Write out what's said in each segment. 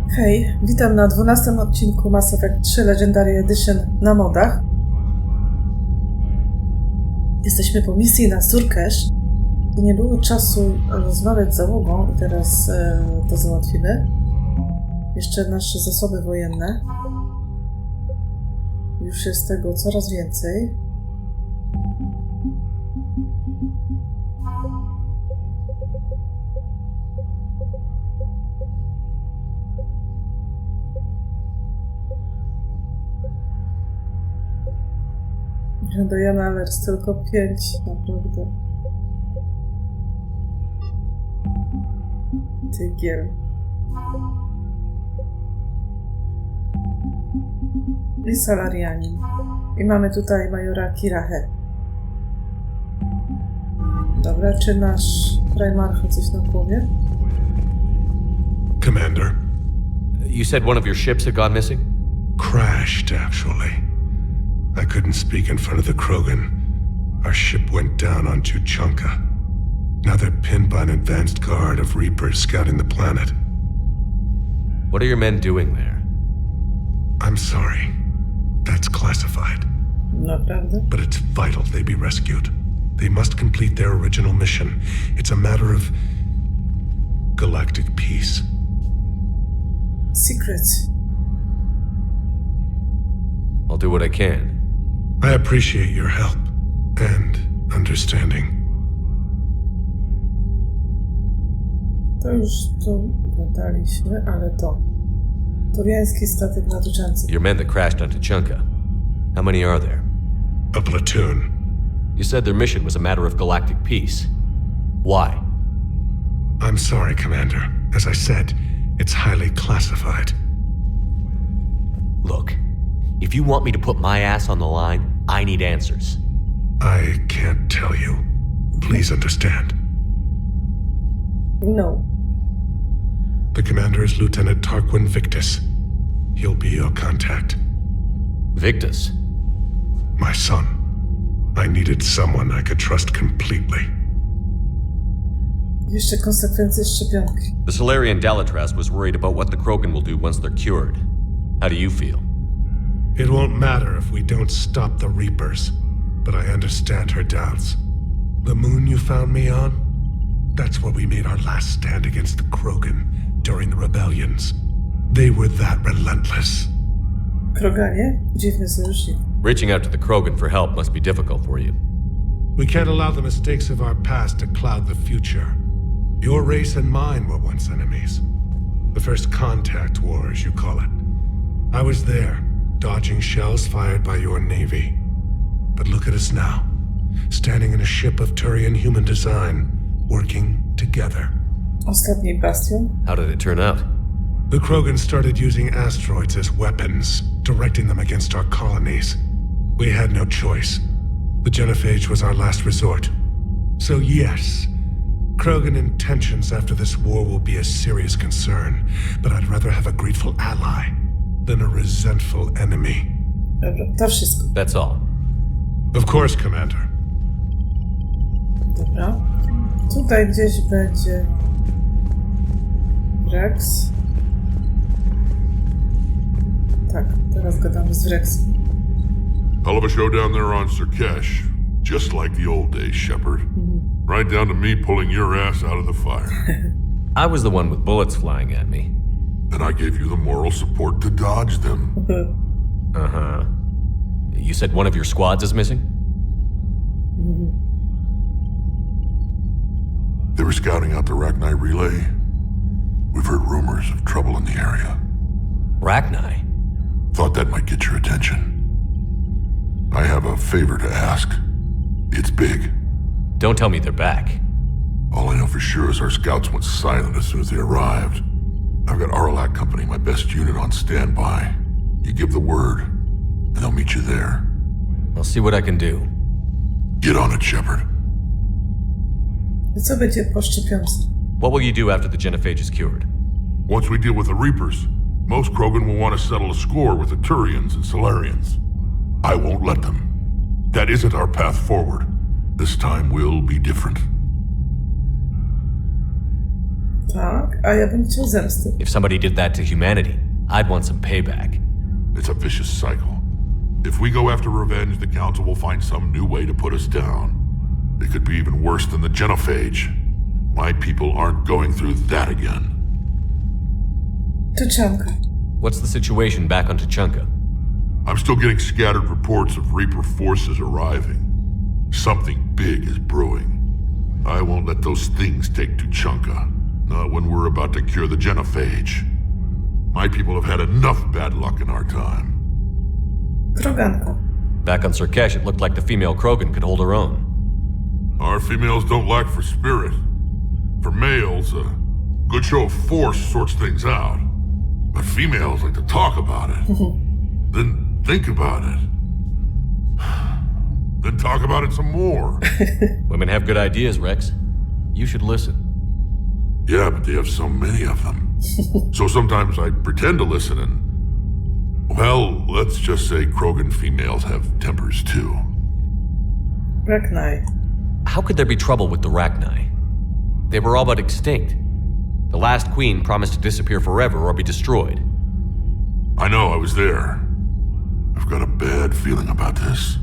Hej, witam na 12 odcinku Mass Effect 3 Legendary Edition na modach. Jesteśmy po misji na Sur'Kesh i nie było czasu rozmawiać z załogą i teraz to załatwimy. Jeszcze nasze zasoby wojenne. Już jest tego coraz więcej. Do Jana, ale jest tylko 5, naprawdę. Tygiel. I Salarianin. I mamy tutaj majora Kirahę. Dobra, czy nasz Primarcha coś nam powie? Commander. You said one of your ships had gone missing? Crashed, actually. I couldn't speak in front of the Krogan. Our ship went down on Tuchanka. Now they're pinned by an advanced guard of Reapers scouting the planet. What are your men doing there? I'm sorry. That's classified. Naprawdę? But it's vital they be rescued. They must complete their original mission. It's a matter of galactic peace. Secrets. I'll do what I can. I appreciate your help and understanding. To już tu gadaliśmy, ale to. Turiański statek na Tuczance. Your men that crashed on Tuchanka. How many are there? A platoon. You said their mission was a matter of galactic peace. Why? I'm sorry, Commander. As I said, it's highly classified. Look, if you want me to put my ass on the line, I need answers. I can't tell you. Please understand. No. The commander is Lieutenant Tarquin Victus. He'll be your contact. Victus? My son. I needed someone I could trust completely. Jeszcze konsekwencje szczepionki. The Solarian Dalatras was worried about what the Krogan will do once they're cured. How do you feel? It won't matter if we don't stop the Reapers, but I understand her doubts. The moon you found me on? That's where we made our last stand against the Krogan during the rebellions. They were that relentless. Kroganie? Dziwny sojusznik. Reaching out to the Krogan for help must be difficult for you. We can't allow the mistakes of our past to cloud the future. Your race and mine were once enemies. The first contact war, as you call it. I was there, dodging shells fired by your navy. But look at us now, standing in a ship of Turian human design, working together. Ostatni bastion. How did it turn out? The Krogan started using asteroids as weapons, directing them against our colonies. We had no choice. The genophage was our last resort. So yes, Krogan intentions after this war will be a serious concern, but I'd rather have a grateful ally than a resentful enemy. Dobra, to wszystko. That's all. Of course, Commander. Dobra. Tutaj gdzieś będzie Wrex. Tak, teraz gadamy z Wrexem. Hell of a show down there on Sur'Kesh. Just like the old days, Shepard. Right down to me pulling your ass out of the fire. I was the one with bullets flying at me. And I gave you the moral support to dodge them. Uh-huh. You said one of your squads is missing? They were scouting out the Rachni relay. We've heard rumors of trouble in the area. Rachni? Thought that might get your attention. I have a favor to ask. It's big. Don't tell me they're back. All I know for sure is our scouts went silent as soon as they arrived. I've got Aralac Company, my best unit, on standby. You give the word, and they'll meet you there. I'll see what I can do. Get on it, Shepard. I co będzie po szczepionce? What will you do after the genophage is cured? Once we deal with the Reapers, most Krogan will want to settle a score with the Turians and Solarians. I won't let them. That isn't our path forward. This time will be different. Tak, a ja bym chciał zemsty. If somebody did that to humanity, I'd want some payback. It's a vicious cycle. If we go after revenge, the Council will find some new way to put us down. It could be even worse than the genophage. My people aren't going through that again. Tuczanka. What's the situation back on Tuchanka? I'm still getting scattered reports of Reaper forces arriving. Something big is brewing. I won't let those things take Tuchanka. Not when we're about to cure the genophage. My people have had enough bad luck in our time. Kroganka. Back on Sur'Kesh, it looked like the female Krogan could hold her own. Our females don't lack for spirit. For males, a good show of force sorts things out. But females like to talk about it. Then think about it. Then talk about it some more. Women have good ideas, Wrex. You should listen. Yeah, but they have so many of them. So sometimes I pretend to listen and... Well, let's just say Krogan females have tempers too. Rachni. How could there be trouble with the Rachni? They were all but extinct. The last queen promised to disappear forever or be destroyed. I know, I was there. I've got a bad feeling about this.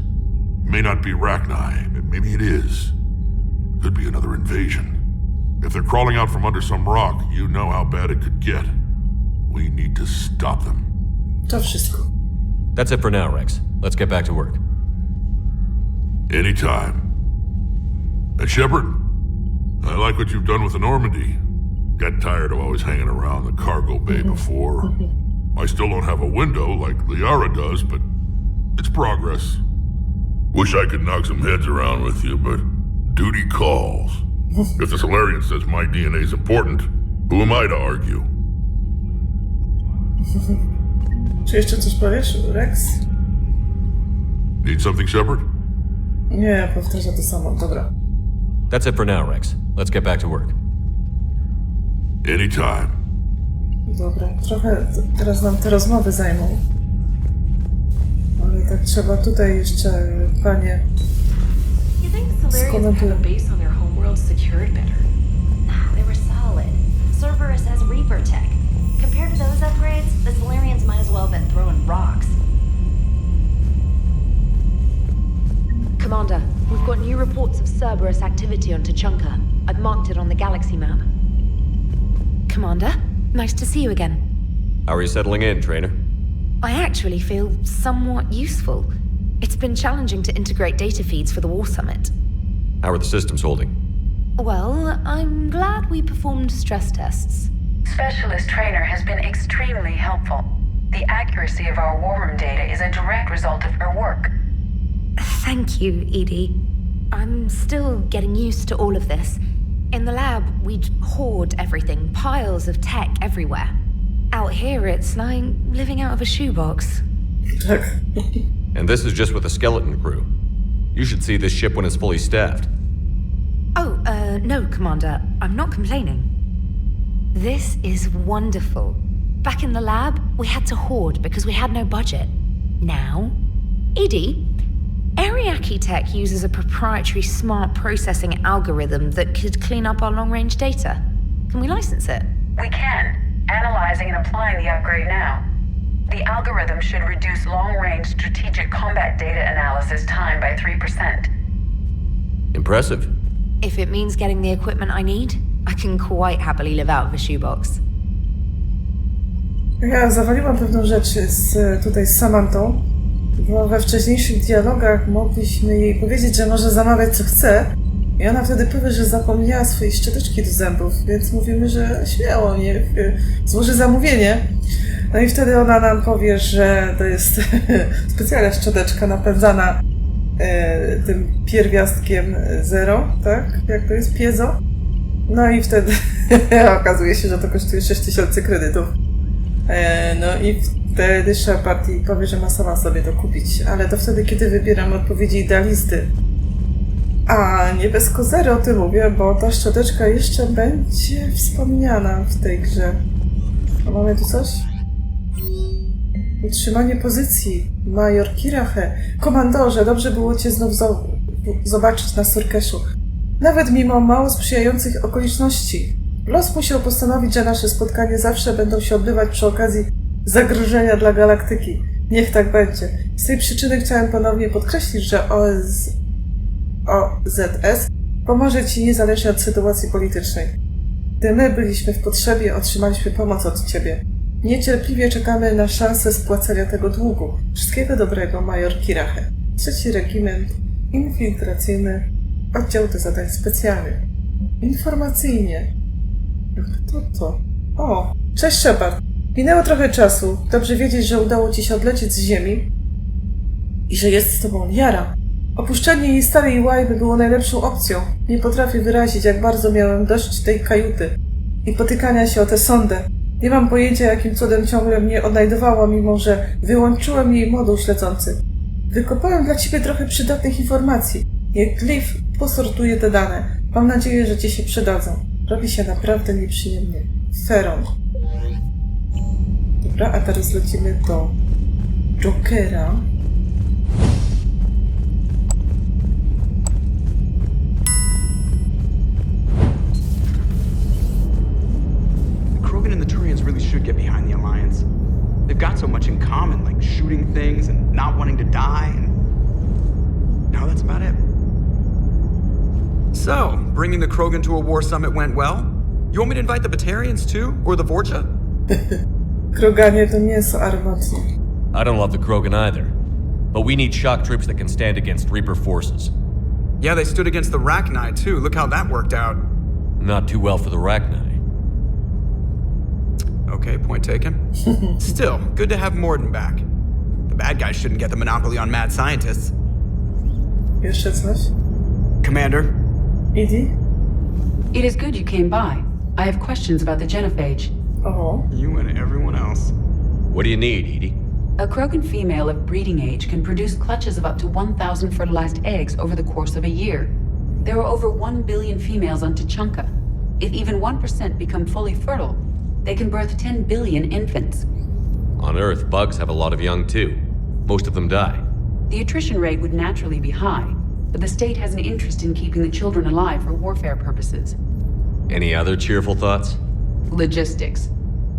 It may not be Rachni, maybe it is. Could be another invasion. If they're crawling out from under some rock, you know how bad it could get. We need to stop them. To wszystko. That's it for now, Wrex. Let's get back to work. Anytime. And Shepard, I like what you've done with the Normandy. Got tired of always hanging around the cargo bay before. I still don't have a window like Liara does, but it's progress. Wish I could knock some heads around with you, but duty calls. If the Solarian says my DNA is important, who am I to argue? Czy jeszcze coś powiesz, Rex? Need something, Shepard? Nie, powtarza to samo. Dobra. That's it for now, Wrex. Let's get back to work. Anytime. Dobra, trochę teraz nam te rozmowy zajmą. Ale tak trzeba tutaj jeszcze, panie, You think the Solarians have a base on their homeworld secured better? Nah, they were solid. Cerberus has Reaper tech. Compared to those upgrades, the Solarians might as well have been throwing rocks. Commander, we've got new reports of Cerberus activity on Tuchanka. I've marked it on the galaxy map. Commander, nice to see you again. How are you settling in, Trainer? I actually feel somewhat useful. It's been challenging to integrate data feeds for the War Summit. How are the systems holding? Well, I'm glad we performed stress tests. Specialist Trainer has been extremely helpful. The accuracy of our war room data is a direct result of her work. Thank you, Edie. I'm still getting used to all of this. In the lab, we'd hoard everything, piles of tech everywhere. Out here, it's like living out of a shoebox. Tak. And this is just with a skeleton crew. You should see this ship when it's fully staffed. Oh, no, Commander. I'm not complaining. This is wonderful. Back in the lab, we had to hoard because we had no budget. Now, Edie, Ariake Tech uses a proprietary smart processing algorithm that could clean up our long-range data. Can we license it? We can, analyzing and applying the upgrade now. The algorithm should reduce long-range strategic combat data analysis time by 3%. Impressive. If it means getting the equipment I need, I can quite happily live out of a shoebox. Ja zawaliłam pewną rzecz tutaj z Samanthą, bo we wcześniejszych dialogach mogliśmy jej powiedzieć, że może zamawiać co chce i ona wtedy powie, że zapomniała swojej szczoteczki do zębów, więc mówimy, że śmiało, niech złoży zamówienie. No i wtedy ona nam powie, że to jest specjalna szczoteczka napędzana tym pierwiastkiem 0, tak? Jak to jest? Piezo? No i wtedy okazuje się, że to kosztuje 6000 kredytów. No i wtedy Shepard jej powie, że ma sama sobie to kupić, ale to wtedy, kiedy wybieram odpowiedzi idealisty. A nie bez kozery o tym mówię, bo ta szczoteczka jeszcze będzie wspomniana w tej grze. A mamy tu coś? Utrzymanie pozycji. Major Kirache. Komandorze, dobrze było cię znów zobaczyć na Sur'Keszu. Nawet mimo mało sprzyjających okoliczności. Los musiał postanowić, że nasze spotkania zawsze będą się odbywać przy okazji zagrożenia dla galaktyki. Niech tak będzie. Z tej przyczyny chciałem ponownie podkreślić, że OZS pomoże Ci niezależnie od sytuacji politycznej. Gdy my byliśmy w potrzebie, otrzymaliśmy pomoc od Ciebie. Niecierpliwie czekamy na szansę spłacenia tego długu. Wszystkiego dobrego, major Kirache. 3. Regiment Infiltracyjny, oddział do zadań specjalnych. Informacyjnie. Kto to? O, cześć Shepard. Minęło trochę czasu. Dobrze wiedzieć, że udało Ci się odlecieć z Ziemi i że jest z Tobą Yara. Opuszczenie jej starej łajby było najlepszą opcją. Nie potrafię wyrazić, jak bardzo miałem dość tej kajuty i potykania się o tę sondę. Nie mam pojęcia, jakim cudem ciągle mnie odnajdowała, mimo że wyłączyłem jej moduł śledzący. Wykopałem dla Ciebie trochę przydatnych informacji. Jak Glyph posortuje te dane. Mam nadzieję, że Ci się przydadzą. Robi się naprawdę nieprzyjemnie. Feron. Dobra, a teraz lecimy do Jokera. Krogan and the Turians really should get behind the Alliance. They've got so much in common, like shooting things and not wanting to die, and... no, that's about it. So, bringing the Krogan to a war summit went well? You want me to invite the Batarians too? Or the Vorcha? Kroganie to nie są armatni. I don't love the Krogan either. But we need shock troops that can stand against Reaper forces. Yeah, they stood against the Rachni too. Look how that worked out. Not too well for the Rachni. Okay, point taken. Still, good to have Mordin back. The bad guys shouldn't get the monopoly on mad scientists. Jeszcze coś? Commander? Edie? It is good you came by. I have questions about the genophage. O. You and everyone else. What do you need, Edie? A Krogan female of breeding age can produce clutches of up to 1,000 fertilized eggs over the course of a year. There are over 1 billion females on Tuchanka. If even 1% become fully fertile, they can birth 10 billion infants. On Earth, bugs have a lot of young too. Most of them die. The attrition rate would naturally be high, but the state has an interest in keeping the children alive for warfare purposes. Any other cheerful thoughts? Logistics.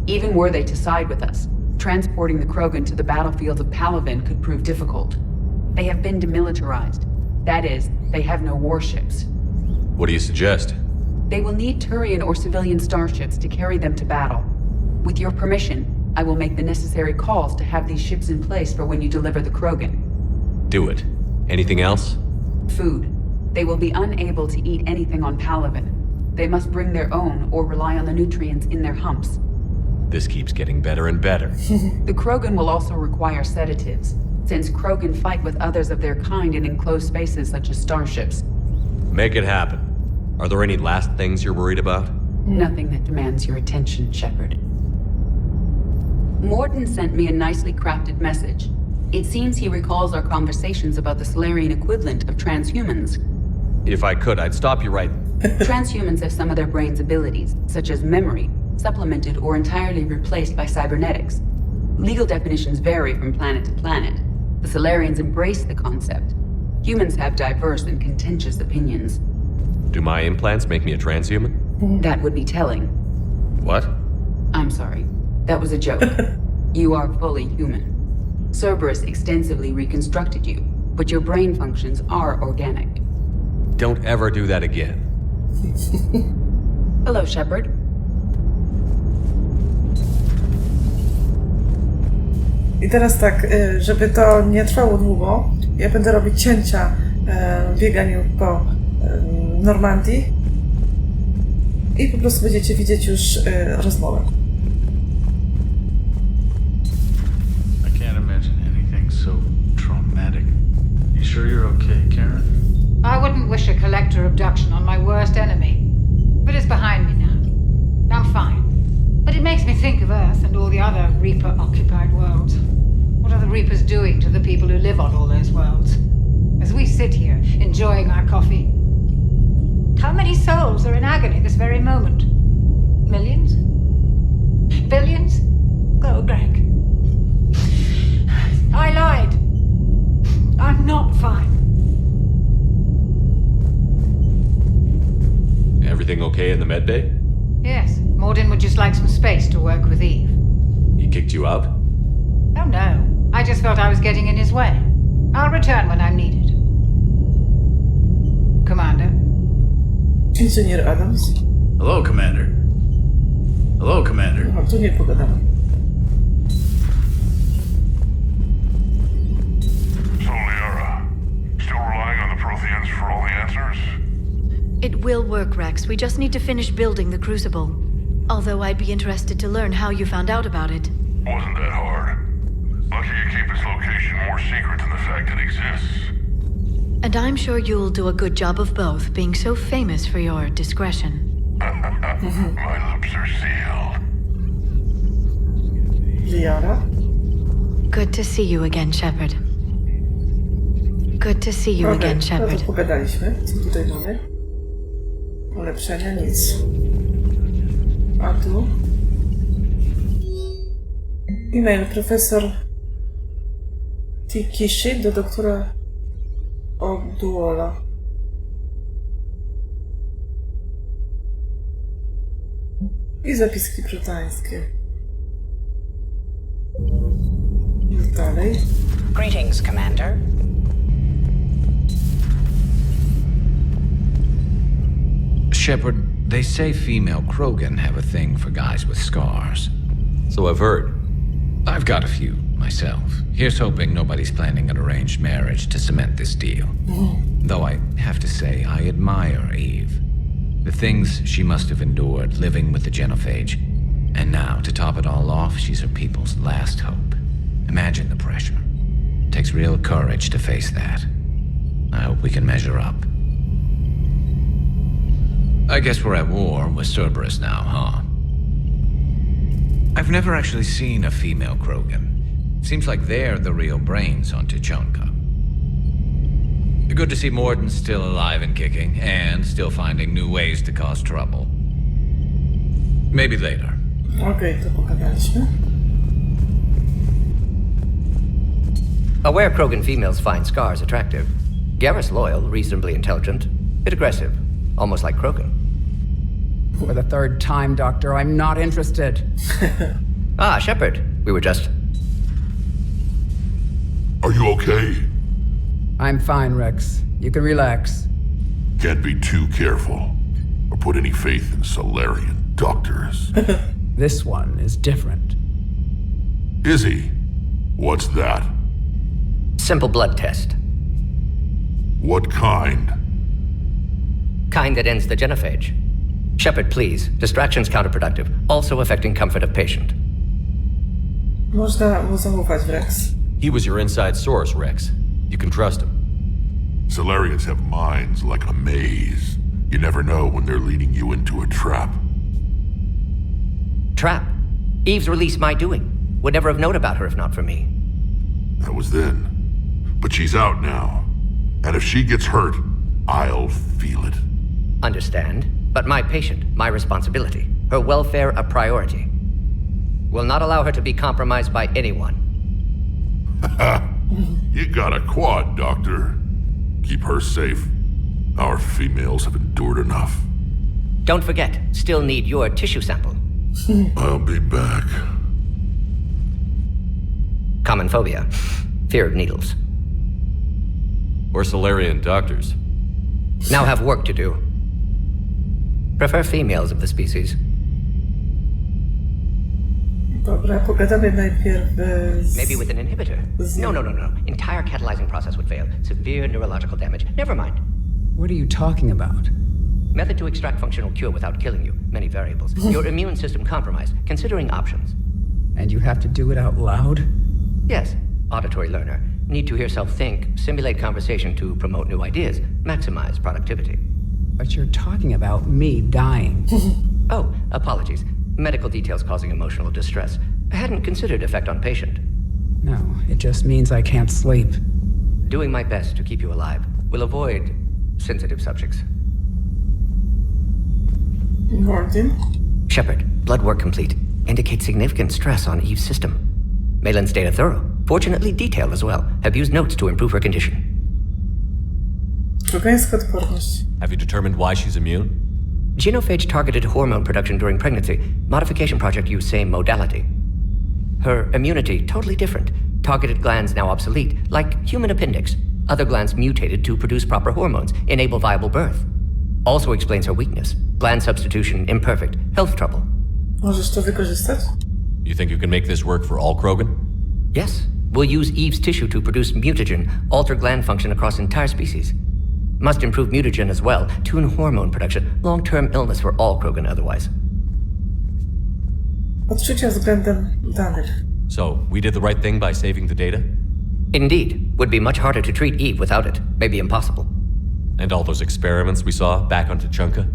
Even were they to side with us, transporting the Krogan to the battlefields of Palaven could prove difficult. They have been demilitarized. That is, they have no warships. What do you suggest? They will need Turian or civilian starships to carry them to battle. With your permission, I will make the necessary calls to have these ships in place for when you deliver the Krogan. Do it. Anything else? Food. They will be unable to eat anything on Palaven. They must bring their own or rely on the nutrients in their humps. This keeps getting better and better. The Krogan will also require sedatives, since Krogan fight with others of their kind in enclosed spaces such as starships. Make it happen. Are there any last things you're worried about? Nothing that demands your attention, Shepard. Mordin sent me a nicely crafted message. It seems he recalls our conversations about the Solarian equivalent of transhumans. If I could, I'd stop you right... Transhumans have some of their brain's abilities, such as memory, supplemented or entirely replaced by cybernetics. Legal definitions vary from planet to planet. The Solarians embrace the concept. Humans have diverse and contentious opinions. Do my implants make me a transhuman? That would be telling. What? I'm sorry. That was a joke. You are fully human. Cerberus extensively reconstructed you, but your brain functions are organic. Don't ever do that again. Hello, Shepard. I teraz tak, żeby to nie trwało długo, ja będę robić cięcia w bieganiu po Normandii i po prostu będziecie widzieć już rozmowę. I can't imagine anything so traumatic. You sure you're okay, Karen? I wouldn't wish a collector abduction on my worst enemy. But it's behind me now. I'm fine. But it makes me think of Earth and all the other Reaper-occupied worlds. What are the Reapers doing to the people who live on all those worlds? As we sit here, enjoying our coffee. How many souls are in agony this very moment? Millions? Billions? Go, Greg. I lied. I'm not fine. Everything okay in the medbay? Yeah. Mordin would just like some space to work with Eve. He kicked you out? Oh no, I just felt I was getting in his way. I'll return when I'm needed. Commander. Inżynier Adams. Hello, Commander. Hello, Commander. No, tu nie pogadamy. So, Liara, still relying on the Protheans for all the answers? It will work, Wrex. We just need to finish building the Crucible. Although I'd be interested to learn how you found out about it. Wasn't that hard. Lucky you keep its location more secret than the fact it exists. And I'm sure you'll do a good job of both, being so famous for your discretion. My lips are sealed. Liara. Good to see you again, Shepard. Good to see you again, No to Shepard. pogadaliśmy. Co tutaj mamy? Ulepszenia? Nic. A tu? E-mail profesor Tikishi do doktora Oduola. I zapiski protańskie. I dalej. Greetings, Commander. Shepard, they say female Krogan have a thing for guys with scars. So I've heard. I've got a few, myself. Here's hoping nobody's planning an arranged marriage to cement this deal. Though I have to say, I admire Eve. The things she must have endured living with the genophage. And now, to top it all off, she's her people's last hope. Imagine the pressure. Takes real courage to face that. I hope we can measure up. I guess we're at war with Cerberus now, huh? I've never actually seen a female Krogan. Seems like they're the real brains on Tuchanka. Good to see Mordin still alive and kicking, and still finding new ways to cause trouble. Maybe later. Okej, to pogadaliśmy. Aware Krogan females find scars attractive. Garrus loyal, reasonably intelligent, bit aggressive, almost like Krogan. For the third time, Doctor, I'm not interested. Ah, Shepard, we were just... Are you okay? I'm fine, Wrex. You can relax. Can't be too careful, or put any faith in Solarian doctors. This one is different. Is he? What's that? Simple blood test. What kind? Kind that ends the genophage. Shepard, please. Distraction's counterproductive, also affecting comfort of patient. Można mu zaufać, Wrex. He was your inside source, Wrex. You can trust him. Solarians have minds like a maze. You never know when they're leading you into a trap. Trap? Eve's release my doing. Would never have known about her if not for me. That was then. But she's out now. And if she gets hurt, I'll feel it. Understand. But my patient, my responsibility. Her welfare a priority. Will not allow her to be compromised by anyone. You got a quad, Doctor. Keep her safe. Our females have endured enough. Don't forget, still need your tissue sample. I'll be back. Common phobia. Fear of needles. We're Solarian doctors. Now have work to do. Prefer females of the species. Dobra, pogadamy najpierw z... Maybe with an inhibitor. No. Entire catalyzing process would fail. Severe neurological damage. Never mind. What are you talking about? Method to extract functional cure without killing you. Many variables. Your immune system compromised. Considering options. And you have to do it out loud? Yes. Auditory learner. Need to hear self think. Simulate conversation to promote new ideas. Maximize productivity. But you're talking about me dying. Oh, apologies. Medical details causing emotional distress. I hadn't considered effect on patient. No, it just means I can't sleep. Doing my best to keep you alive. Will avoid sensitive subjects. Mordin? Shepard, blood work complete. Indicates significant stress on Eve's system. Malin's data thorough. Fortunately detailed as well. Have used notes to improve her condition. Krogańska odporność. Have you determined why she's immune? Genophage targeted hormone production during pregnancy. Modification project used same modality. Her immunity, totally different. Targeted glands now obsolete, like human appendix. Other glands mutated to produce proper hormones, enable viable birth. Also explains her weakness. Gland substitution imperfect. Health trouble. Możesz to wykorzystać? You think you can make this work for all Krogan? Yes. We'll use Eve's tissue to produce mutagen, alter gland function across entire species. Must improve mutagen as well, tune hormone production, long-term illness for all Krogan otherwise. Odczucia względem danych. So, we did the right thing by saving the data? Indeed. Would be much harder to treat Eve without it. Maybe impossible. And all those experiments we saw back on Tuchanka?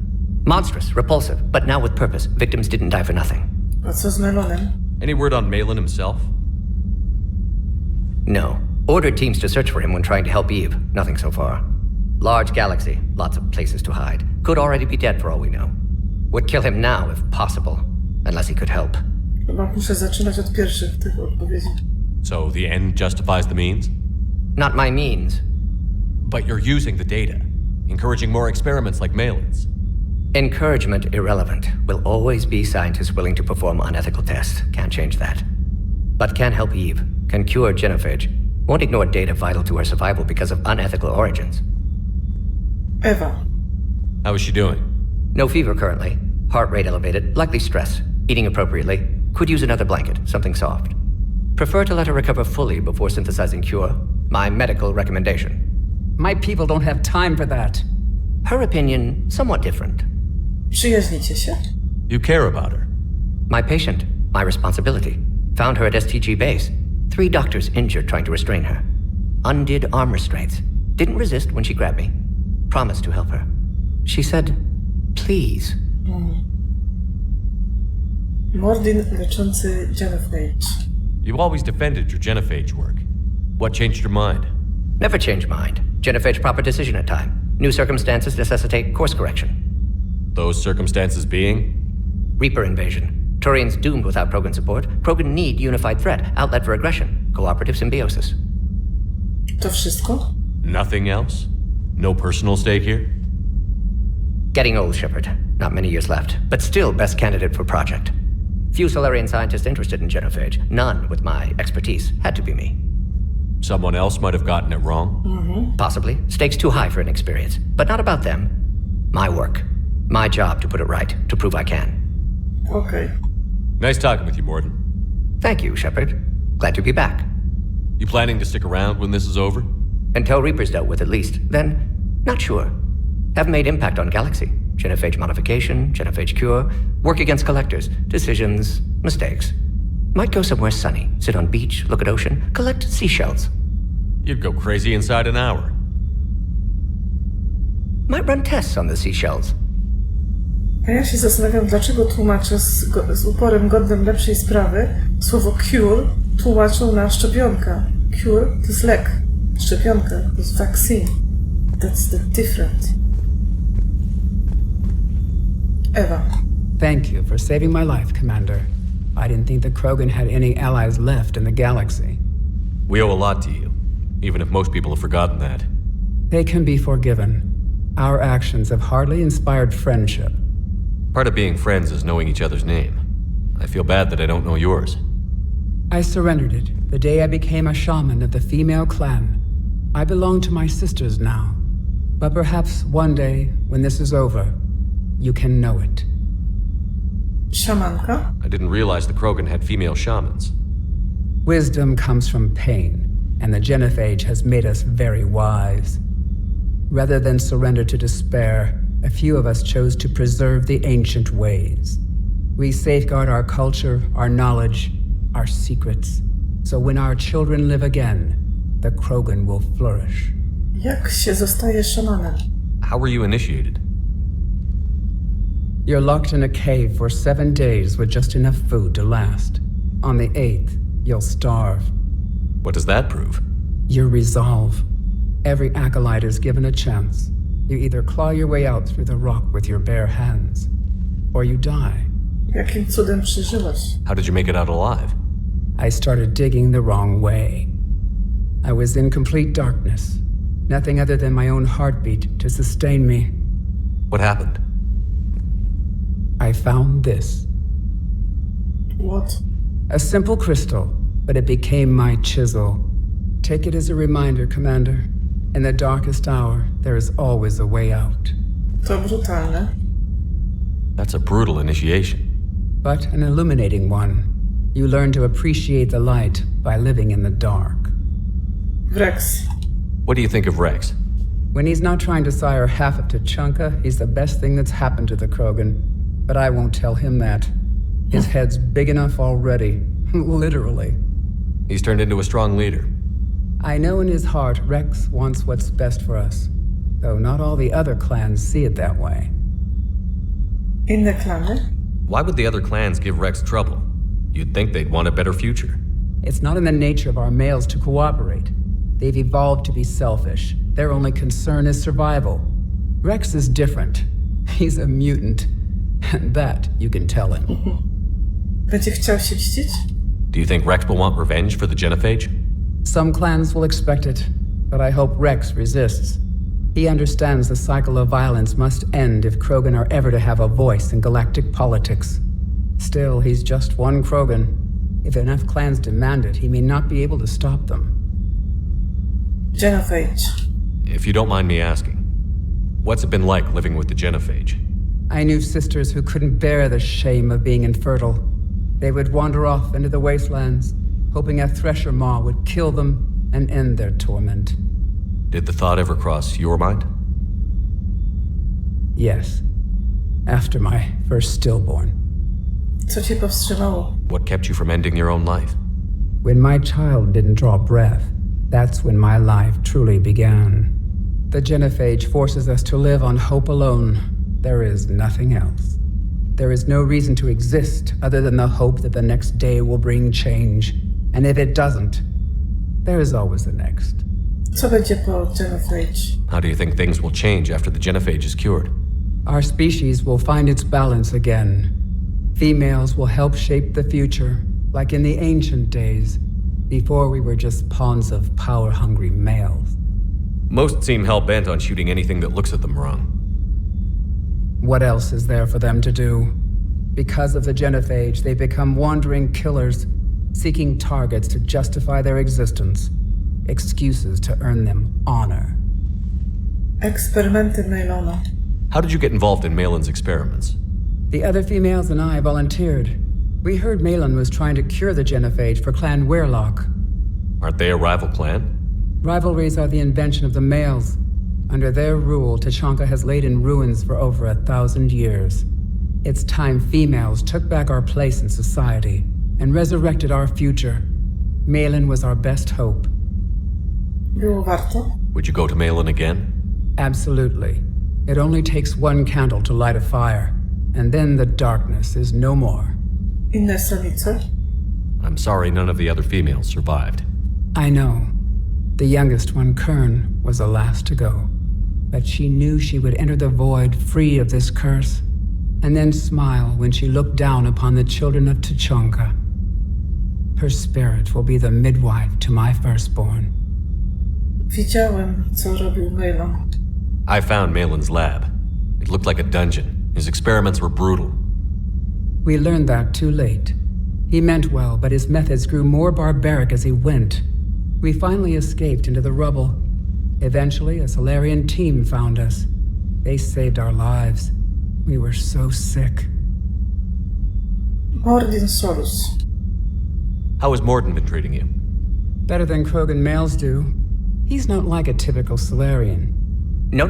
Monstrous, repulsive, but now with purpose. Victims didn't die for nothing. A co z Melonem? Any word on Malin himself? No. Ordered teams to search for him when trying to help Eve. Nothing so far. Large galaxy, lots of places to hide. Could already be dead for all we know. Would kill him now if possible, unless he could help. Chyba muszę zaczynać od pierwszych tych odpowiedzi. So the end justifies the means? Not my means. But you're using the data, encouraging more experiments like Malin's. Encouragement irrelevant. Will always be scientists willing to perform unethical tests. Can't change that. But can help Eve. Can cure genophage. Won't ignore data vital to her survival because of unethical origins. Ewa. How is she doing? No fever currently. Heart rate elevated, likely stress. Eating appropriately. Could use another blanket, something soft. Prefer to let her recover fully before synthesizing cure. My medical recommendation. My people don't have time for that. Her opinion, somewhat different. Przyjaźnicie się? You care about her. My patient, my responsibility. Found her at STG base. 3 doctors injured trying to restrain her. Undid arm restraints. Didn't resist when she grabbed me. Promised to help her. She said, please. Mordin leczący genophage. You always defended your genophage work. What changed your mind? Never change mind. Genophage proper decision at time. New circumstances necessitate course correction. Those circumstances being? Reaper invasion. Turians doomed without Krogan support. Krogan need unified threat, outlet for aggression, cooperative symbiosis. To wszystko? Nothing else? No personal stake here? Getting old, Shepard. Not many years left, but still best candidate for project. Few Solarian scientists interested in genophage. None with my expertise. Had to be me. Someone else might have gotten it wrong? Possibly. Stakes too high for inexperience. But not about them. My work. My job to put it right, to prove I can. Okay. Nice talking with you, Mordin. Thank you, Shepard. Glad to be back. You planning to stick around when this is over? Until Reaper's dealt with, at least. Then, not sure. Have made impact on Galaxy. Genophage modification, genophage cure, work against collectors, decisions, mistakes. Might go somewhere sunny, sit on beach, look at ocean, collect seashells. You'd go crazy inside an hour. Might run tests on the seashells. A ja się zastanawiam, dlaczego tłumacze z uporem godnym lepszej sprawy słowo cure tłumaczą na szczepionka. Cure to jest lek. Szczepionka to jest vaccine. That's the different. Ewa. Thank you for saving my life, Commander. I didn't think the Krogan had any allies left in the galaxy. We owe a lot to you, even if most people have forgotten that. They can be forgiven. Our actions have hardly inspired friendship. Part of being friends is knowing each other's name. I feel bad that I don't know yours. I surrendered it the day I became a shaman of the female clan. I belong to my sisters now. But perhaps one day, when this is over, you can know it. Szamanka? I didn't realize the Krogan had female shamans. Wisdom comes from pain, and the genophage has made us very wise. Rather than surrender to despair, a few of us chose to preserve the ancient ways. We safeguard our culture, our knowledge, our secrets, so when our children live again, the Krogan will flourish. Jak się zostaje szamanem? How were you initiated? You're locked in a cave for 7 days with just enough food to last. On the 8th, you'll starve. What does that prove? Your resolve. Every acolyte is given a chance. You either claw your way out through the rock with your bare hands, or you die. Jakim cudem przeżyłaś? How did you make it out alive? I started digging the wrong way. I was in complete darkness. Nothing other than my own heartbeat to sustain me. What happened? I found this. What? A simple crystal, but it became my chisel. Take it as a reminder, Commander. In the darkest hour, there is always a way out. To brutalne. That's a brutal initiation. But an illuminating one. You learn to appreciate the light by living in the dark. Wrex. What do you think of Wrex? When he's not trying to sire half of Tuchanka, he's the best thing that's happened to the Krogan. But I won't tell him that. His head's big enough already. Literally. He's turned into a strong leader. I know in his heart Wrex wants what's best for us. Though not all the other clans see it that way. Inne klany? Why would the other clans give Wrex trouble? You'd think they'd want a better future. It's not in the nature of our males to cooperate. They've evolved to be selfish. Their only concern is survival. Wrex is different. He's a mutant. And that you can tell him. Będzie chciał się mścić? Do you think Wrex will want revenge for the Genophage? Some clans will expect it, but I hope Wrex resists. He understands the cycle of violence must end if Krogan are ever to have a voice in galactic politics. Still, he's just one Krogan. If enough clans demand it, he may not be able to stop them. Genophage. If you don't mind me asking, what's it been like living with the Genophage? I knew sisters who couldn't bear the shame of being infertile. They would wander off into the wastelands, hoping a thresher maw would kill them and end their torment. Did the thought ever cross your mind? Yes. After my first stillborn. Co cię powstrzymało? What kept you from ending your own life? When my child didn't draw breath, that's when my life truly began. The Genophage forces us to live on hope alone. There is nothing else. There is no reason to exist other than the hope that the next day will bring change. And if it doesn't, there is always the next. Co będzie po Genophage? How do you think things will change after the Genophage is cured? Our species will find its balance again. Females will help shape the future, like in the ancient days, before we were just pawns of power-hungry males. Most seem hell-bent on shooting anything that looks at them wrong. What else is there for them to do? Because of the Genophage, they become wandering killers, seeking targets to justify their existence, excuses to earn them honor. Eksperymenty Maelona. How did you get involved in Malin's experiments? The other females and I volunteered. We heard Malin was trying to cure the Genophage for Clan Weirlock. Aren't they a rival clan? Rivalries are the invention of the males. Under their rule, Tuchanka has laid in ruins for over 1,000 years. It's time females took back our place in society and resurrected our future. Malin was our best hope. Było warto? Would you go to Malin again? Absolutely. It only takes one candle to light a fire, and then the darkness is no more. Inne samice? I'm sorry none of the other females survived. I know. The youngest one, Kern, was the last to go. But she knew she would enter the void free of this curse, and then smile when she looked down upon the children of Tuchanka. Her spirit will be the midwife to my firstborn. Widziałem, co robił Maelon. I found Malin's lab. It looked like a dungeon. His experiments were brutal. We learned that too late. He meant well, but his methods grew more barbaric as he went. We finally escaped into the rubble. Eventually, a Solarian team found us. They saved our lives. We were so sick. Mordin Solus. How has Mordin been treating you? Better than Krogan males do. He's not like a typical Solarian. No.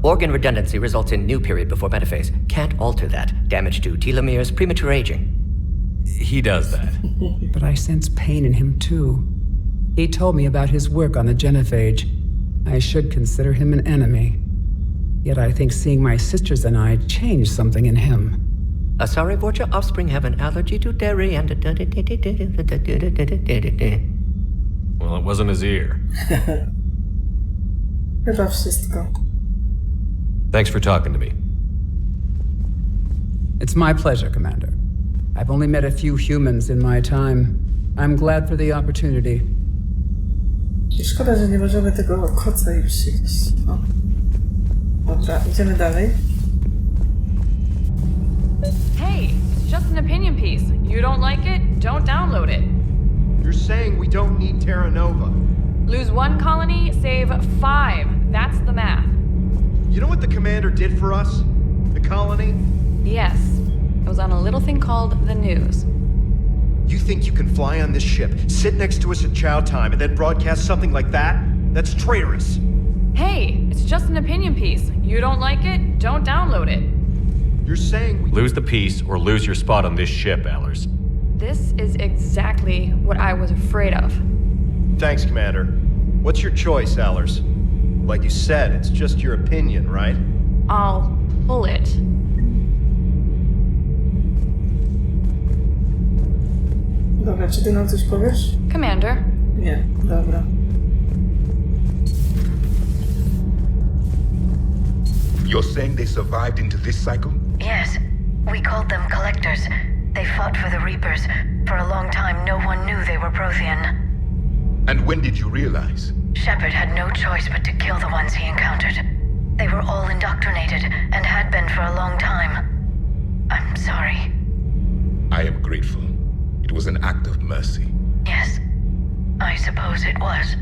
Organ redundancy results in new period before metaphase. Can't alter that. Damage to telomeres, premature aging. He does that. But I sense pain in him too. He told me about his work on the Genophage. I should consider him an enemy. Yet I think seeing my sisters and I changed something in him. Asari Vorcha offspring have an allergy to dairy and... Well, it wasn't his ear. Chyba wszystko. Thanks for talking to me. It's my pleasure, Commander. I've only met a few humans in my time. I'm glad for the opportunity. I szkoda, że nie możemy tego koca i przyjść. O. Dobra, idziemy dalej. Hey! just an opinion piece. You don't like it? Don't download it. You're saying we don't need Terra Nova. Lose 1 colony, save 5. That's the math. You know what the commander did for us? The colony? Yes. It was on a little thing called the news. You think you can fly on this ship, sit next to us at chow time, and then broadcast something like that? That's traitorous. Hey, it's just an opinion piece. You don't like it? Don't download it. You're saying we... Lose the piece or lose your spot on this ship, Allers. This is exactly what I was afraid of. Thanks, Commander. What's your choice, Allers? Like you said, it's just your opinion, right? I'll pull it. Dobra, czy ty nam coś powiesz? Commander. Nie, dobra. You're saying they survived into this cycle? Yes. We called them collectors. They fought for the Reapers. For a long time, no one knew they were Prothean. And when did you realize? Shepard had no choice but to kill the ones he encountered. They were all indoctrinated, and had been for a long time. I'm sorry. I am grateful. It was an act of mercy. Yes. I suppose it was.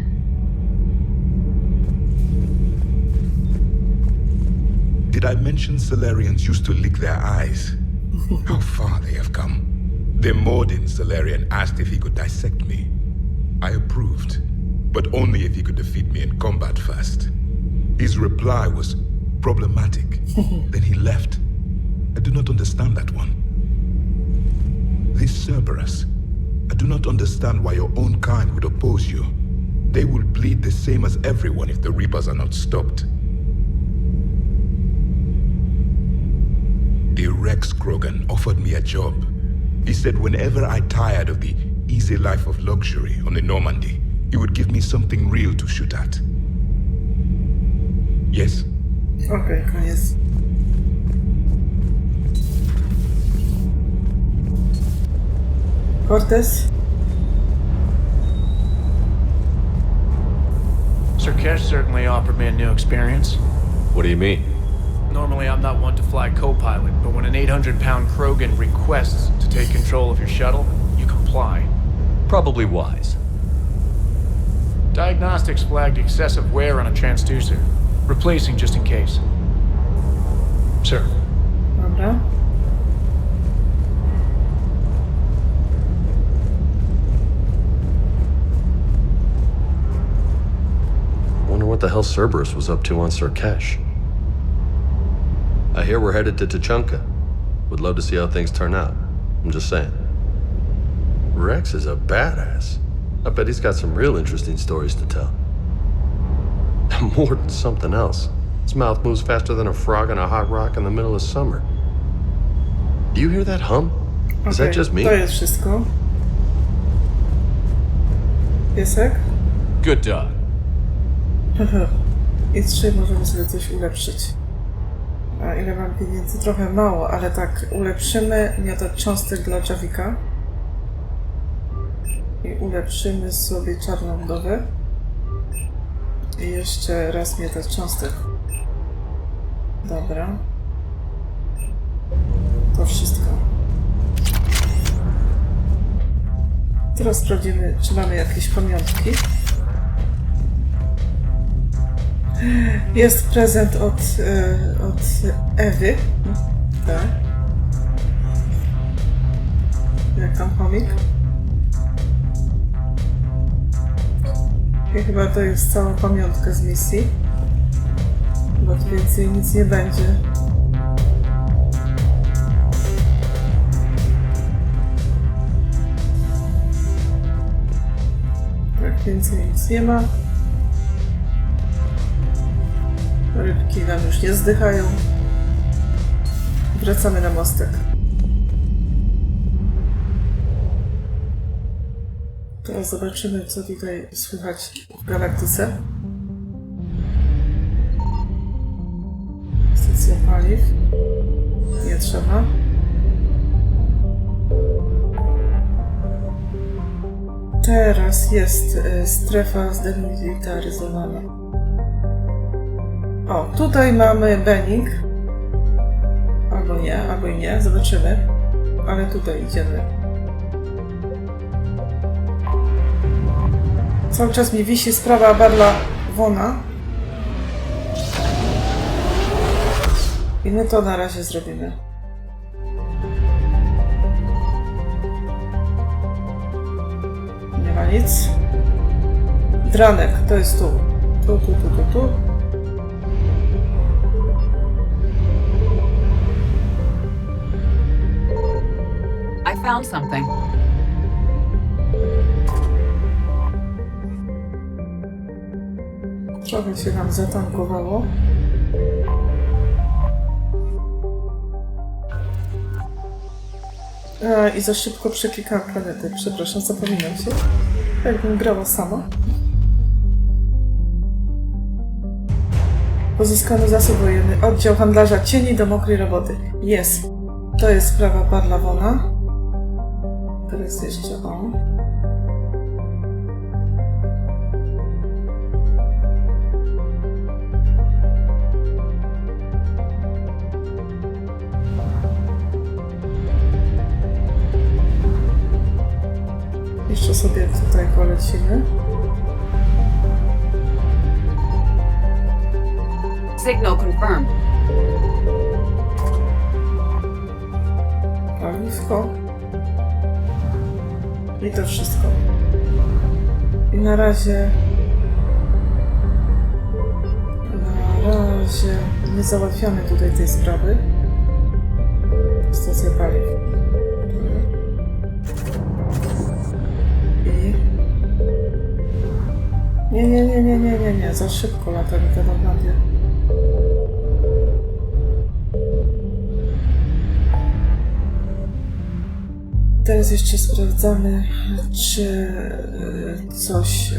Did I mention Solarians used to lick their eyes? How far they have come. The Mordin Solarian asked if he could dissect me. I approved, but only if he could defeat me in combat first. His reply was problematic. Then he left. I do not understand that one. This Cerberus, I do not understand why your own kind would oppose you. They will bleed the same as everyone if the Reapers are not stopped. The Wrex Krogan offered me a job. He said whenever I tired of the easy life of luxury on the Normandy, he would give me something real to shoot at. Yes? Okej, koniec. Cortez? Sur'Kesh certainly offered me a new experience. What do you mean? Normally, I'm not one to fly co-pilot, but when an 800-pound Krogan requests to take control of your shuttle, you comply. Probably wise. Diagnostics flagged excessive wear on a transducer. Replacing just in case. Sir. Dobra. Wonder what the hell Cerberus was up to on Sur'Kesh. I hear we're headed to Tuchanka. Would love to see how things turn out. I'm just saying. Wrex is a badass. I bet he's got some real interesting stories to tell. More than something else. His mouth moves faster than a frog on a hot rock in the middle of summer. Do you hear that hum? Is that just me? To jest wszystko. Piesek? Good dog. I 3 możemy sobie coś ulepszyć. A ile mam pieniędzy? Trochę mało, ale tak, ulepszymy miotacz cząstek dla Javika. I ulepszymy sobie czarną wdowę. I jeszcze raz miotacz cząstek. Dobra. To wszystko. Teraz sprawdzimy, czy mamy jakieś pamiątki. Jest prezent od Ewy. Tak. Jak tam chomik? I chyba to jest cała pamiątka z misji. Bo tu więcej nic nie będzie. Tak, więcej nic nie ma. Rybki nam już nie zdychają. Wracamy na mostek. Teraz zobaczymy, co tutaj słychać w galaktyce. Stacja paliw. Nie trzeba. Teraz jest strefa zdemilitaryzowana. O, tutaj mamy Benning. Albo nie, albo i nie. Zobaczymy. ale tutaj idziemy. Cały czas mi wisi sprawa Barla Vona. I my to na razie zrobimy. Nie ma nic. Dranek, to jest tu. Tu. I found something. Trochę się nam zatankowało. I za szybko przeklikałam planety. Przepraszam, zapominam się. Jakbym grała sama. Pozyskano zasób wojenny. Oddział handlarza cieni do mokrej roboty. Jest. To jest sprawa Barla Vona. Teraz jeszcze on. Jeszcze sobie tutaj polecimy. Signal confirmed. Paliwko. I to wszystko. I na razie nie załatwiamy tutaj tej sprawy. Stacja paliw. Nie, za szybko lata mi ta Normandia. Teraz jeszcze sprawdzamy, czy coś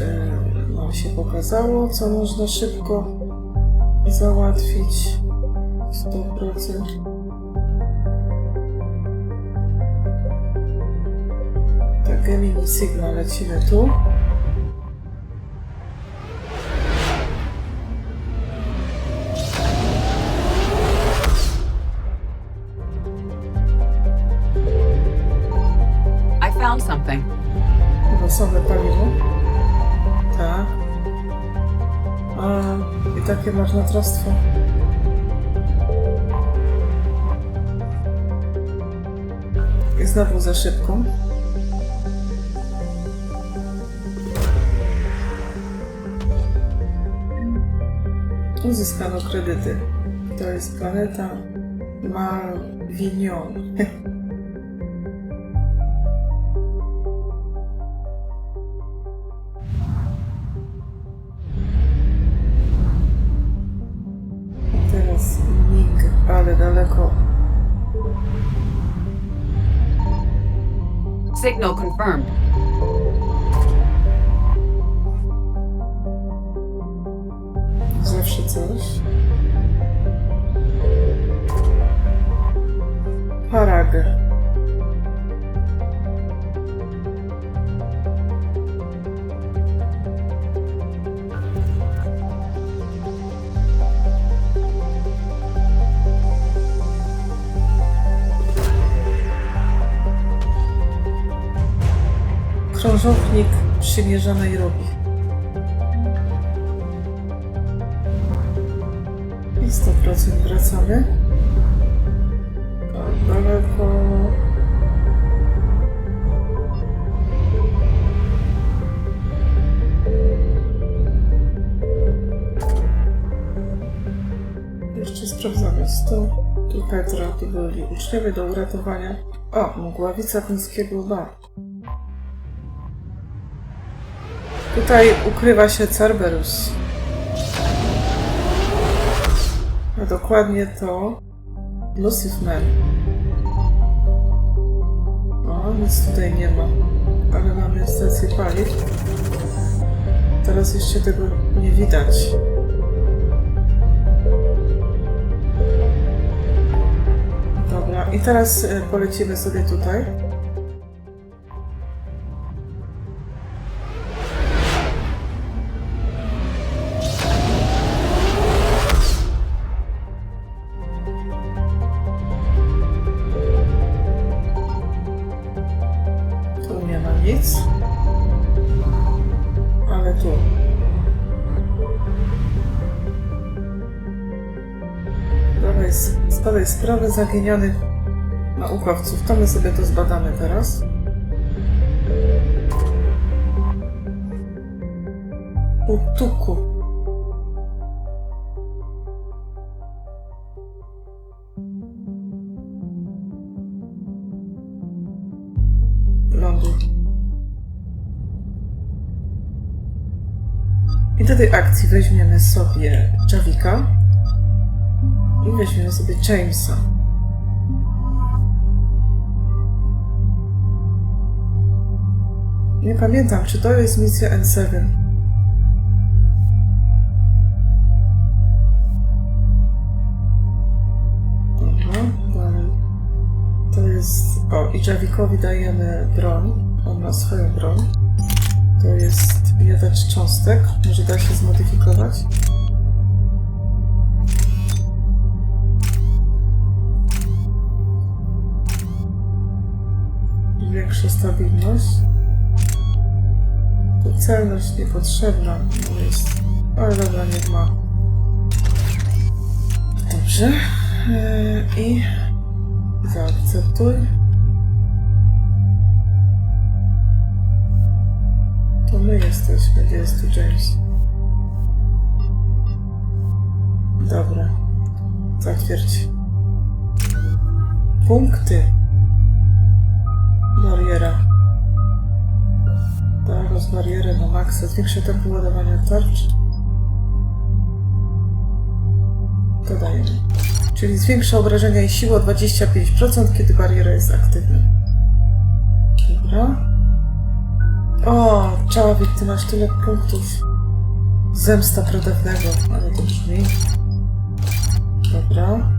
nam się pokazało, co można szybko załatwić. 100%. Tak, Gemini Signal, lecimy tu. Found something. Losowe paliwo. Tak. I takie marnotrawstwo. I znowu za szybko. Uzyskano kredyty. To jest planeta Malvignon. Ale daleko. Signal confirmed. Zawsze coś. Parag. Krążownik przymierzonej robi. I 100% wracamy. Daleko. Jeszcze sprawdzamy 100. Tu Petra, tu byli uczniowie do uratowania. O, mgławica końskiego bar. Tutaj ukrywa się Cerberus. A dokładnie to Lucifer. O, nic tutaj nie ma. Ale mamy stację paliw. Teraz jeszcze tego nie widać. Dobra, i teraz polecimy sobie tutaj. Ale tu. Zbadaj sprawę zaginionych naukowców. To my sobie to zbadamy teraz. Utuku. Lądu. I do tej akcji weźmiemy sobie Javika i weźmiemy sobie Jamesa. Nie pamiętam, czy to jest misja N7. Dobra, dalej. To jest... O, i Javikowi dajemy broń. On ma swoją broń. To jest miotacz cząstek. Może da się zmodyfikować. Większa stabilność. To celność niepotrzebna. No jest... Ale dobra, niech ma. Dobrze. I zaakceptuj. To my jesteśmy. Gdzie jest tu James? Dobra. Zatwierdź. Punkty. Bariera. Tak, rozbarierę na maksa. Zwiększa tempo ładowania tarcz. Dodajemy. Czyli zwiększa obrażenia i siłę o 25%, kiedy bariera jest aktywna. Dobra. O, Javik, ty masz tyle punktów. Zemsta pradawnego, ale to brzmi. Dobra.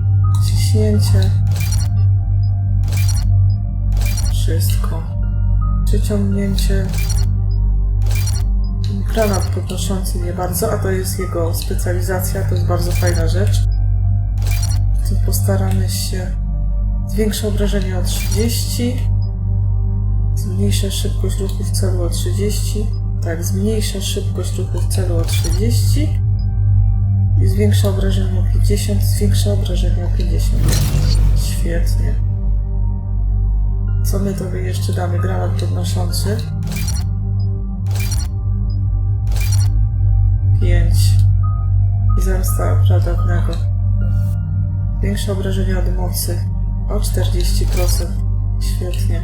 Ciśnięcie. Wszystko. Przyciągnięcie. Granat podnoszący nie bardzo, a to jest jego specjalizacja, to jest bardzo fajna rzecz. Tu postaramy się. Zwiększa obrażenia o 30. Zmniejsza szybkość ruchu w celu o 30. Tak, zmniejsza szybkość ruchu w celu o 30. I zwiększa obrażenia o 50. Zwiększa obrażenia o 50. Świetnie. Co my tobie jeszcze damy? Granat podnoszący. 5. I zemsta pradawnego. Większe obrażenia od mocy o 40%. Świetnie.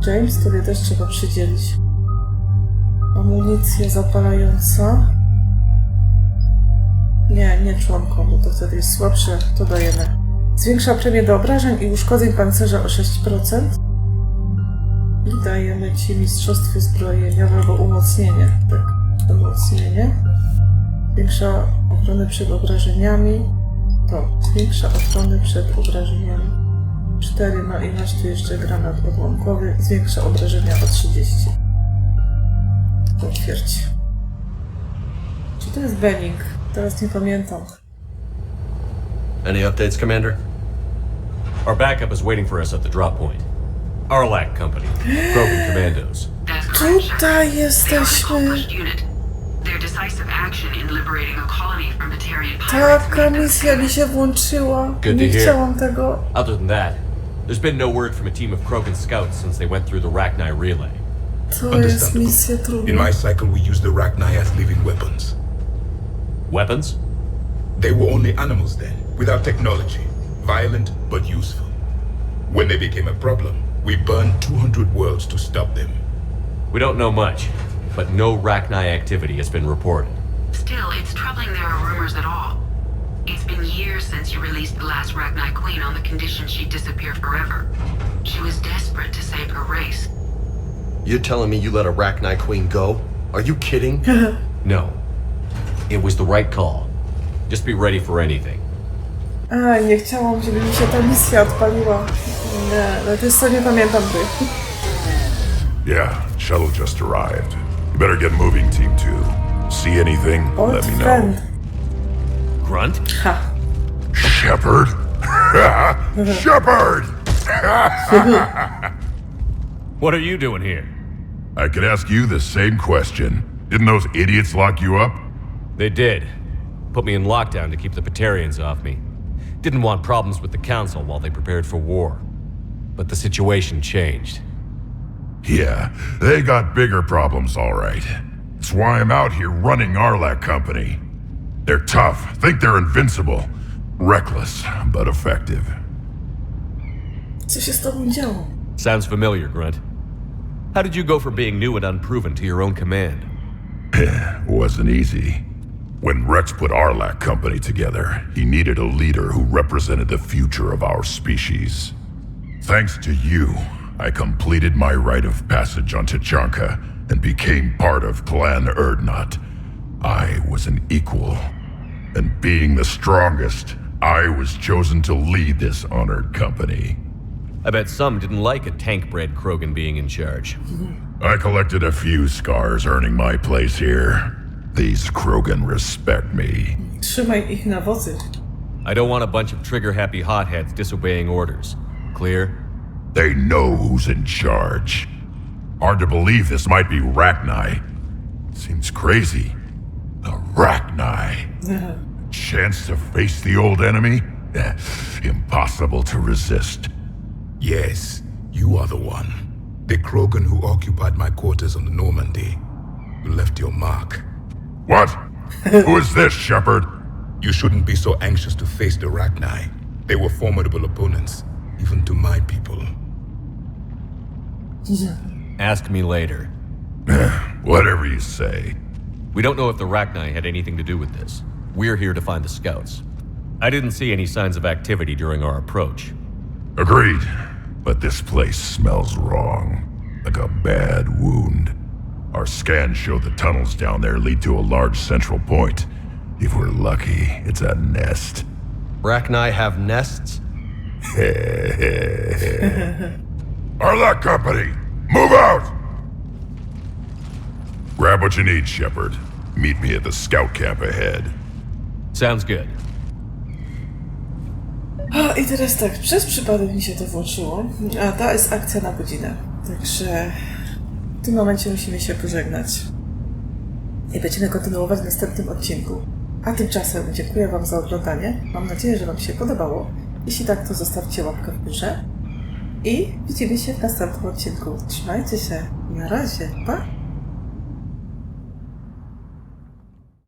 James, tobie też trzeba przydzielić. Amunicja zapalająca. Nie członkom, bo to wtedy jest słabsze. To dajemy. Zwiększa premię do obrażeń i uszkodzeń pancerza o 6%. I dajemy ci mistrzostwo zbrojeniowe albo umocnienie. Tak, umocnienie. Zwiększa ochronę przed obrażeniami. To zwiększa ochronę przed obrażeniami. 4, no i masz tu jeszcze granat odłamkowy. Zwiększa obrażenia o 30. Potwierdź. Czy to jest Benning? Teraz nie pamiętam. Any updates, Commander? Our backup is waiting for us at the drop point. Arlac Company, Krogan Commandos. Tutaj jesteśmy. Taka misja mi się włączyła. Nie chciałam tego. Other than that, there's been no word from a team of Krogan scouts since they went through the Rachni relay. To jest misja trudna. In my cycle we use the Rachni as living weapons. Weapons? They were only animals then, without technology. Violent, but useful. When they became a problem, we burned 200 worlds to stop them. We don't know much, but no Rachni activity has been reported. Still, it's troubling there are rumors at all. It's been years since you released the last Rachni Queen on the condition she'd disappear forever. She was desperate to save her race. You're telling me you let a Rachni Queen go? Are you kidding? No. It was the right call. Just be ready for anything. A, nie chciałam, żeby mi się ta misja odpaliła. Nie, ale to jest co, nie pamiętam gry. Yeah, shuttle just arrived. You better get moving, Team 2. See anything? Let me know. Grunt? Ha. Shepard? Shepard! What are you doing here? I could ask you the same question. Didn't those idiots lock you up? They did. Put me in lockdown to keep the Batarians off me. Didn't want problems with the Council while they prepared for war. But the situation changed. Yeah, they got bigger problems, all right. That's why I'm out here running Arlac Company. They're tough, think they're invincible. Reckless, but effective. Co się z tobą działo? Sounds familiar, Grunt. How did you go from being new and unproven to your own command? Wasn't easy. When Wrex put Arlac Company together, he needed a leader who represented the future of our species. Thanks to you, I completed my rite of passage on Tachanka and became part of Clan Erdnot. I was an equal, and being the strongest, I was chosen to lead this honored company. I bet some didn't like a tank-bred Krogan being in charge. I collected a few scars earning my place here. These Krogan respect me. Trzymaj ich na wozy. I don't want a bunch of trigger-happy hotheads disobeying orders. Clear? They know who's in charge. Hard to believe this might be Rachni. Seems crazy. The Rachni. Chance to face the old enemy? Impossible to resist. Yes, you are the one. The Krogan who occupied my quarters on the Normandy. You left your mark. What? Who is this, Shepard? You shouldn't be so anxious to face the Rachni. They were formidable opponents, even to my people. Ask me later. Whatever you say. We don't know if the Rachni had anything to do with this. We're here to find the scouts. I didn't see any signs of activity during our approach. Agreed. But this place smells wrong. Like a bad wound. Our scans show the tunnels down there lead to a large central point. If we're lucky, it's a nest. Rachni have nests? Arlac Company, move out! Grab what you need, Shepard. Meet me at the scout camp ahead. Sounds good. I teraz tak, przez przypadek mi się to włączyło, a ta jest akcja na godzinę. Także w tym momencie musimy się pożegnać. I będziemy kontynuować w następnym odcinku. A tymczasem dziękuję wam za oglądanie. Mam nadzieję, że wam się podobało. Jeśli tak, to zostawcie łapkę w górze. I widzimy się w następnym odcinku. Trzymajcie się. Na razie. Pa!